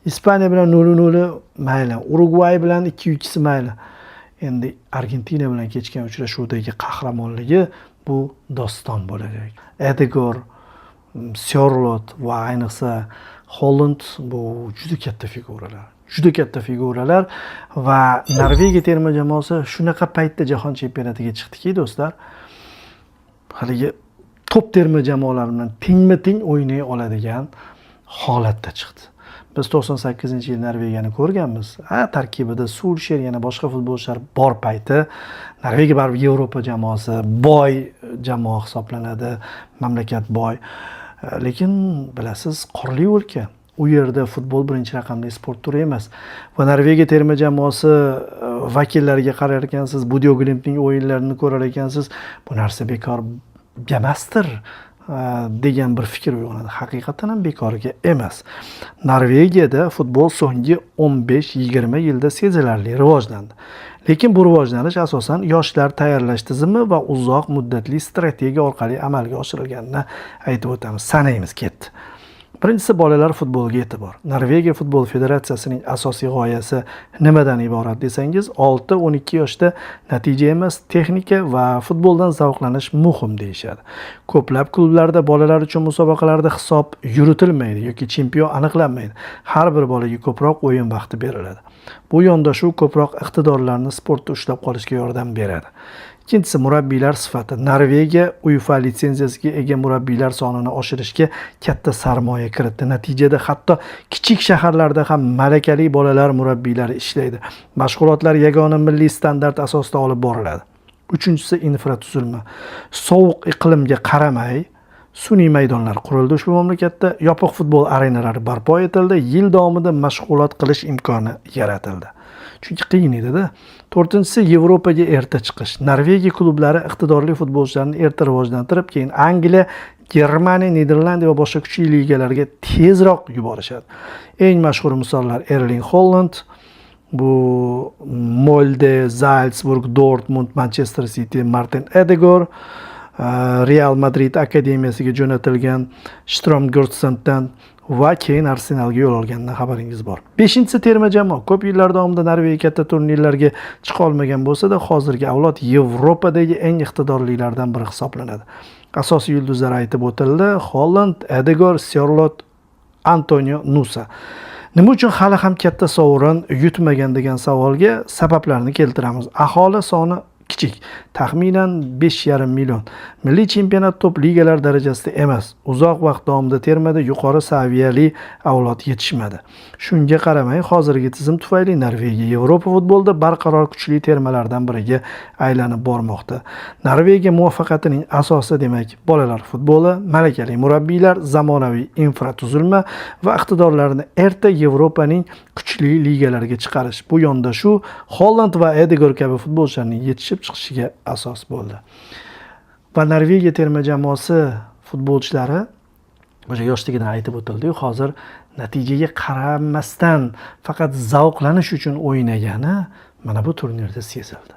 Ispaniya bilan 0-0 mayli, Urugvay bilan 2-2 mayli. Endi Argentina bilan kechgan uchrashuvdagi qahramonligi bu doston bo'lacak. Edegor, Syorlot va ayniqsa Holland bu juda katta figuralar. Juda katta figuralar va Norvegiya terma jamoasi shunaqa paytda jahon chempionatiga chiqdiki, do'stlar. Haligi top terma jamoalar bilan tengma-teng o'ynay oladigan holatda chiqdi. Biz 98-yil Norvegiyani ko'rganmiz. Tarkibida Sulsher yana boshqa futbolchilar bor payti. Norvegiya baribir Yevropa jamoasi, boy jamoa hisoblanadi, mamlakat boy. Lekin bilasiz, qorli o'lka. U yerda futbol birinchi raqamli sport turi emas. Va Norvegiya terma jamoasi vakillariga qarar ekansiz, Budio Glimtning o'yinlarini ko'rar ekansiz, bu narsa bekor emasdir degan bir fikr uyg'onadi. Haqiqatan ham bekorga emas. Norvegiyada futbol so'nggi 15-20 yilda sezilarli rivojlandi. Lekin bu rivojlanish asosan yoshlar tayyorlash tizimi va uzoq muddatli strategiya orqali amalga oshirilganini aytib o'tamiz. Sanaymiz ketdi. Birinchisi, bolalar futboliga e'tibor. Norvegiya futbol federatsiyasining asosiy g'oyasi nimadan iborat desangiz, 6-12 yoshda natija emas, texnika va futboldan zavqlanish muhim deyishadi. Ko'plab klublarda bolalar uchun musobaqalarda hisob yuritilmaydi yoki chempion aniqlanmaydi. Har bir bolaga ko'proq o'yin vaqti beriladi. Bu yondashuv ko'proq iqtidorlarni sportda ushlab qolishga yordam beradi. Ikkinchisi, murabbiylar sifati. Norvegiya UEFA litsenziyasiga ega murabbiylar sonini oshirishga katta sarmoya kiritdi. Natijada hatto kichik shaharlarda ham malakali bolalar murabbiylari ishlaydi. Mashg'ulotlar yagona milliy standart asosida olib boriladi. Uchinchisi, infratuzilma. Sovuq iqlimga qaramay sun'iy maydonlar qurildi. Ushbu mamlakatda yopiq futbol arenalari barpo etildi. Yil davomida mashg'ulot qilish imkoni yaratildi. Chunki qiyin edi-da. To'rtinchisi, Yevropaga erta chiqish. Norvegiya klublari iqtidorli futbolchilarni erta rivojlantirib, keyin Angliya, Germaniya, Niderlandiya va boshqa kuchli ligalarga tezroq yuborishadi. Eng mashhur misollar Erling Haaland, bu Molde, Salzburg, Dortmund, Manchester City, Martin Edegor, Real Madrid akademiyasiga jo'natilgan Strom Görtsanddan va keyin Arsenalga yo'l olganidan xabaringiz bor. 5-chi terma jamoa ko'p yillar davomida Norvegiya katta turnirlarga chiqa olmagan bo'lsa-da, hozirgi avlod Yevropadagi eng iqtidorlilardan biri hisoblanadi. Asosiy yulduzlar aytib o'tildi: Holland, Edegor, Syorlot, Antonio Nusa. Nima uchun hali ham katta sovrin yutmagan degan savolga sabablarni keltiramiz. Aholi soni kichik, taxminan 5,5 million. Milliy chempionat top ligalar darajasida emas. Uzoq vaqt davomida termada yuqori saviyali avlod yetishmadi. Shunga qaramay, hozirgi tizim tufayli Norvegiya Yevropa futbolida barqaror kuchli termalardan biriga aylanib bormoqda. Norvegiya muvaffaqiyatining asosi demak, bolalar futboli, malakali murabbiylar, zamonaviy infratuzilma va iqtidorlarni erta Yevropaning kuchli ligalariga chiqarish. Bu yondashuv Holland va Edegor kabi futbolchilarning yetishib chiqishiga asos bo'ldi. Va Norvegiya terma jamoasi futbolchilari o'sha yoshligidan aytib o'tildi-yu, hozir natijaga qaramasdan faqat zavqlanish uchun o'ynagani mana bu turnirda sezildi.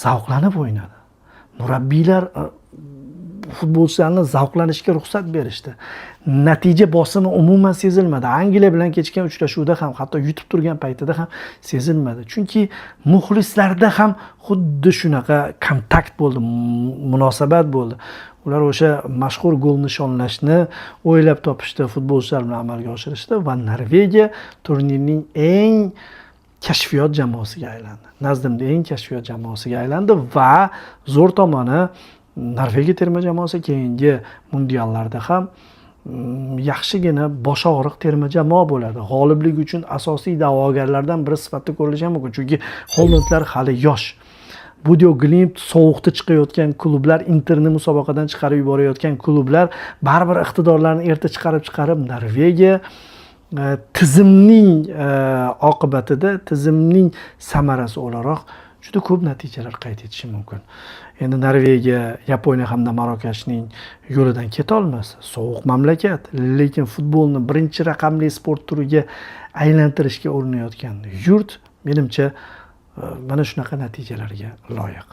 Zavqlanib o'ynadi. Murabbiylar futbolchilarni zavqlanishga ruxsat berishdi. Natija bosimi umuman sezilmadi. Angliya bilan kechgan uchrashuvda ham, hatto yutib turgan paytida ham sezilmadi. Chunki muxlislarda ham xuddi shunaqa kontakt bo'ldi, munosabat bo'ldi. Ular o'sha mashhur gol nishonlashni o'ylab topishdi, futbolchilar bilan amalga oshirishdi va Norvegiya turnirning eng kashfiyot jamoasiga aylandi. Nazdimda eng kashfiyot jamoasiga aylandi va zo'r tomoni Norvegiya terma jamoasi keyingi mundiallarda ham yaxshigina bosh og'riq terma jamoa bo'ladi. G'oliblik uchun asosiy da'vogarlardan biri sifatida ko'rilishi mumkin. Chunki Hollandlar hali yosh. Budio Glimt sovuqda chiqayotgan klublar, Interni musobaqadan chiqarib yuborayotgan klublar baribir iqtidorlarni erta chiqarib Norvegiya tizimning oqibatida, tizimning samarasi o'laroq juda ko'p natijalar qayd etishi mumkin. Endi Norvegiya, Yaponiya hamda Marokashning yo'lidan keta olmas. Sovuq mamlakat, lekin futbolni birinchi raqamli sport turiga aylantirishga urinayotgan yurt, menimcha mana shunaqa natijalarga loyiq.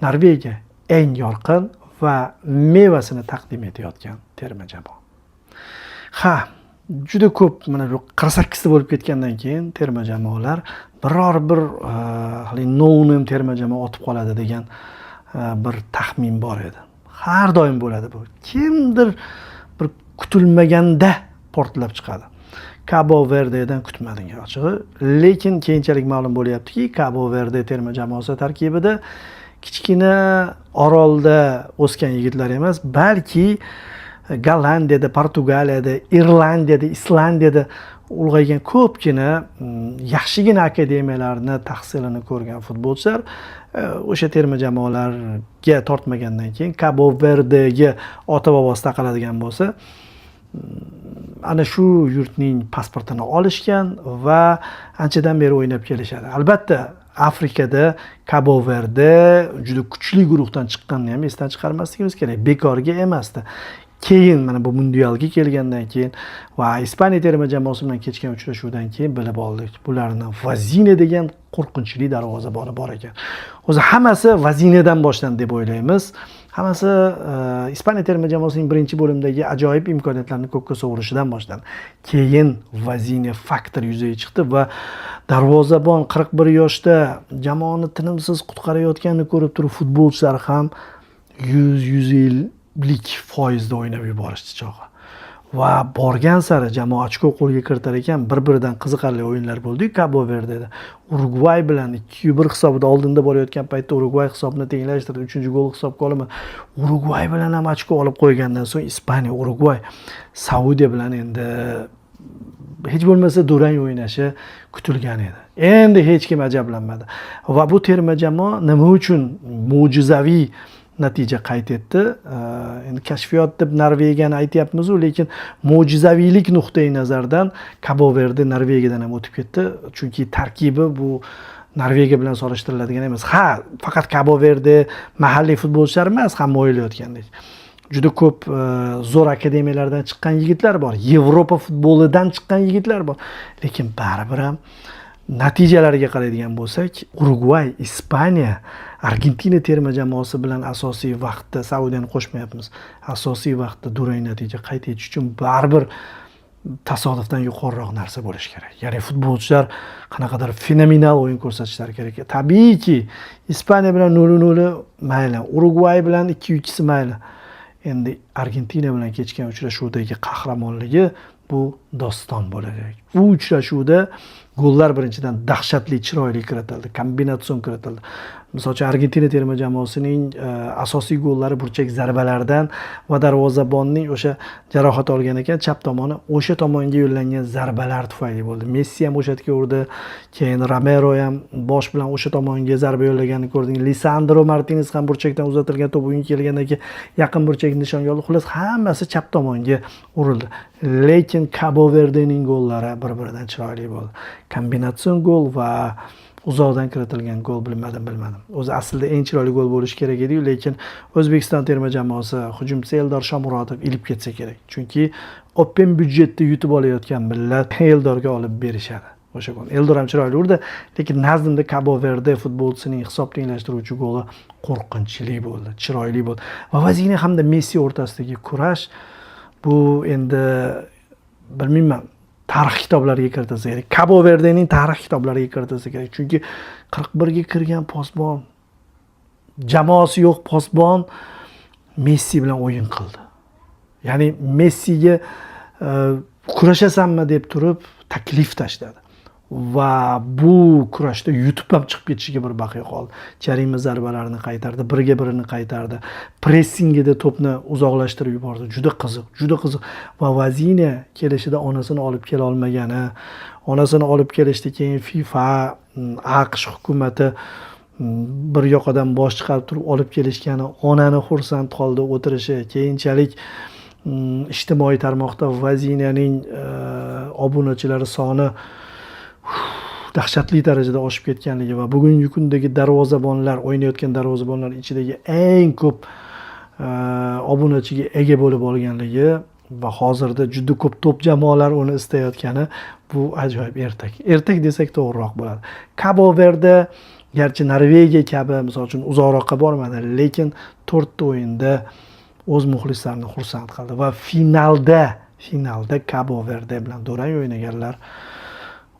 Norvegiya eng yorqin va mevasini taqdim etayotgan terma jamoa. juda ko'p mana bu 48 ta bo'lib ketgandan keyin terma jamoalar biror bir no name terma jamoa otib qoladi degan bir taxmin bor edi. Har doim bo'ladi bu. Kimdir bir kutilmaganda portlab chiqadi. Cabo Verde'dan kutmadim ochig'i, lekin keyinchalik ma'lum bo'lyaptiki, Cabo Verde terma jamoasi tarkibida kichkina orolda o'sgan yigitlar emas, balki Gollandiyada, Portugaliyada, Irlandiyada, Islandiyada ulg'aygan ko'pgina yaxshigina akademiyalarni tahsilini ko'rgan futbolchilar o'sha terma jamoalarga tortmagandan keyin Cabo Verde'ga ota bobosi taqaladigan bo'lsa, ana shu yurtning pasportini olishgan va anchadan beri o'ynab kelishadi. Albatta, Afrikada Cabo Verde juda kuchli guruhdan chiqqanini ham esdan chiqarmasligimiz kerak. Bekorga emasdi. Keyin mana bu mundialga kelgandan keyin va Ispaniya terma jamoasi bilan kechgan uchrashuvdan keyin bilib oldik. Bularning Vazine degan qo'rqinchli darvozaboni bor ekan. O'zi hammasi Vazinedan boshlandi deb o'ylaymiz. Hammasi Ispaniya terma jamoasining birinchi bo'limdagi ajoyib imkoniyatlarni ko'kka sovurishidan boshlandi. Keyin Vazine faktor yuzaga chiqdi va darvozabon 41 yoshda jamoani tinimsiz qutqarayotganini ko'rib turib, futbolchilar ham 100-150% o'ynab yuborishdi chog'i. Va borgan sari jamoa ochko qo'lga kiritar ekan, bir-biridan qiziqarli o'yinlar bo'ldi. Cabo Verde'da Urugvay bilan 2-1 hisobida oldinda borayotgan paytda Urugvay hisobni tenglashtirdi. 3-gol hisobga olmadi. Urugvay bilan ham ochko olib qo'ygandan so'ng Ispaniya, Urugvay, Saudiya bilan endi hech bo'lmasa durang o'ynashi kutilgan edi. Endi hech kim ajablanmadi. Va bu terma jamoa nima uchun mo'jizaviy natija qayd etdi? Endi kashfiyot deb Norvegiyani aytyapmiz-ku, lekin mo'jizaviylik nuqtai nazardan Cabo Verde Norvegiyadan ham o'tib ketdi. Chunki tarkibi bu Norvegiya bilan solishtiriladigan emas. Ha, faqat Cabo Verde mahalliy futbolchilar emas, hamma o'ylayotgandek. Juda ko'p zo'r akademiyalardan chiqqan yigitlar bor, Yevropa futbolidan chiqqan yigitlar bor. Lekin baribir ham natijalarga qaraydigan bo'lsak, Urugvay, Ispaniya, Argentina terma jamoasi bilan asosiy vaqtda, Saudiyani qo'shmayapmiz, asosiy vaqtda durang natija qayd etish uchun baribir tasodifdan yuqoriroq narsa bo'lishi kerak. Ya'ni futbolchilar qanaqadir fenomenal o'yin ko'rsatishlari kerak. Tabiiyki, Ispaniya bilan 0-0 mayli, Urugvay bilan 2-2 mayli. Endi Argentina bilan kechgan uchrashuvdagi qahramonligi bu doston bo'lacak. U uchrashuvda gollar birinchidan dahshatli, chiroyli kiritildi, kombinatsion kiritildi. Misol uchun Argentina terma jamoasining asosiy gollari burchak zarbalaridan va darvozabonning o'sha jarohat olgan ekan, chap tomoni o'sha tomonga yo'llangan zarbalar tufayli bo'ldi. Messi ham o'sha yerga urdi, keyin Romero ham bosh bilan o'sha tomonga zarba yo'llaganini ko'rding. Lisandro Martinez ham burchakdan uzatilgan to'p o'yinga kelgandan keyin yaqin burchakni nishonga oldi. Xullas, hammasi chap tomonga urildi. Lekin Cabo Verdening gollari bir-biridan chiroyli bo'ldi. Kombinatsion gol va uzoqdan kiritilgan gol bilmadim. O'zi aslida eng chiroyli gol bo'lishi kerak edi, lekin O'zbekiston terma jamoasi hujumchisi Eldor Shomurodov ilib ketsa kerak. Chunki open byudjetda yutib olayotgan millat Eldorga olib berishadi. O'sha gol. Eldor ham chiroyli urdi, lekin nazdimda Cabo Verde futbolchisining hisob tenglashtiruvchi goli qo'rqinchli bo'ldi, chiroyli bo'ldi. Va Vazine hamda Messi o'rtasidagi kurash bu endi bilmayman, tarix kitoblariga kiritilsa kerak. Cabo Verdening tarix kitoblariga kiritilsa kerak. Chunki 41 ga kirgan posbon, jamoasi yo'q posbon Messi bilan o'yin qildi. Ya'ni Messiga kurashasanmi deb turib taklif tashladi. Va bu kurashda yutib ham chiqib ketishiga bir baqiy qoldi. Jarima zarbalarini qaytardi, biriga birini qaytardi. Pressingida to'pni uzoqlashtirib yubordi. Juda qiziq. Va Vazine kelishida onasini olib kela olmagani, onasini olib kelishdi keyin FIFA, AQSh hukumati bir yoqadan bosh chiqarib turib olib kelishgani, onani xursand qoldi o'tirishi, keyinchalik ijtimoiy tarmoqda Vazinening obunachilari soni dahshatli darajada oshib ketganligi va bugungi kundagi darvozabonlar, o'ynayotgan darvozabonlar ichidagi eng ko'p obunachiga ega bo'lib olganligi va hozirda juda ko'p top jamoalar uni istayotgani bu ajoyib ertak. Ertak desak to'g'riroq bo'ladi. Cabo Verde garchi Norvegiya kabi misol uchun uzoqroqqa bormadi, lekin 4 ta o'yinda o'z muxlislarini xursand qildi va finalda finalda Cabo Verde bilan durang o'ynaganlar.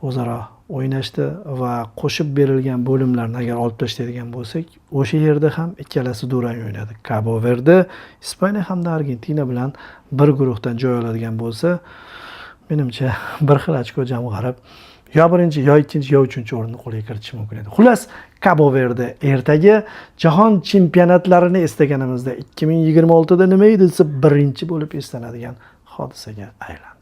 O'zaro o'ynashdi va qo'shib berilgan bo'limlarni agar olib tashlaydigan bo'lsak, o'sha yerda ham ikkalasi durang o'ynadi. Cabo Verde Ispaniya hamda Argentina bilan bir guruhdan joy oladigan bo'lsa, menimcha bir xil ochko jamg'arib yo birinchi, yo ikkinchi, yo uchinchi o'rinni qo'lga kiritishi mumkin edi. Xullas, Cabo Verde ertaga jahon chempionatlarini eslaganimizda 2026da nima edi desa birinchi bo'lib eslanadigan hodisaga aylandi.